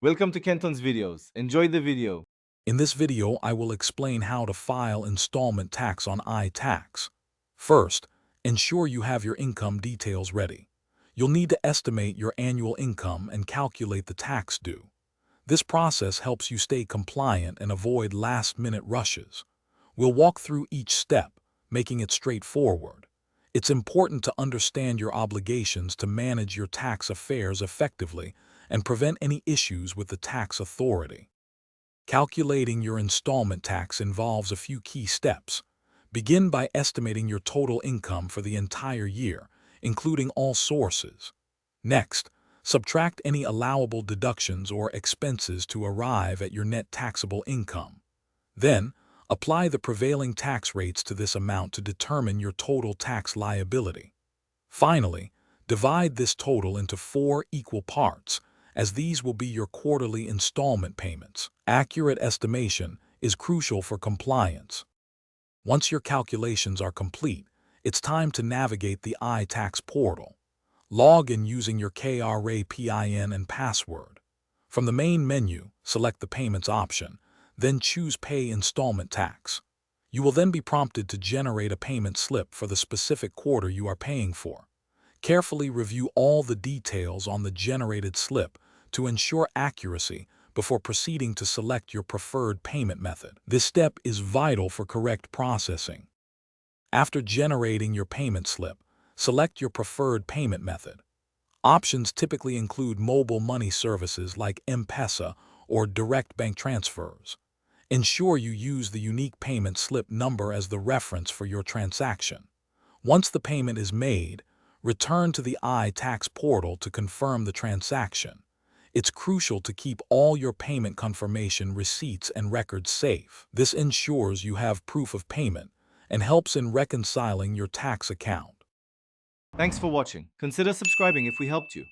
Welcome to Kenton's videos. Enjoy the video. In this video, I will explain how to file installment tax on iTax. First, ensure you have your income details ready. You'll need to estimate your annual income and calculate the tax due. This process helps you stay compliant and avoid last-minute rushes. We'll walk through each step, making it straightforward. It's important to understand your obligations to manage your tax affairs effectively and prevent any issues with the tax authority. Calculating your installment tax involves a few key steps. Begin by estimating your total income for the entire year, including all sources. Next, subtract any allowable deductions or expenses to arrive at your net taxable income. Then, apply the prevailing tax rates to this amount to determine your total tax liability. Finally, divide this total into 4 equal parts, as these will be your quarterly installment payments. Accurate estimation is crucial for compliance. Once your calculations are complete, it's time to navigate the iTax portal. Log in using your KRA PIN and password. From the main menu, select the Payments option, then choose Pay Installment Tax. You will then be prompted to generate a payment slip for the specific quarter you are paying for. Carefully review all the details on the generated slip to ensure accuracy before proceeding to select your preferred payment method. This step is vital for correct processing. After generating your payment slip, select your preferred payment method. Options typically include mobile money services like M-Pesa or direct bank transfers. Ensure you use the unique payment slip number as the reference for your transaction. Once the payment is made, return to the iTax portal to confirm the transaction. It's crucial to keep all your payment confirmation receipts and records safe. This ensures you have proof of payment and helps in reconciling your tax account. Thanks for watching. Consider subscribing if we helped you.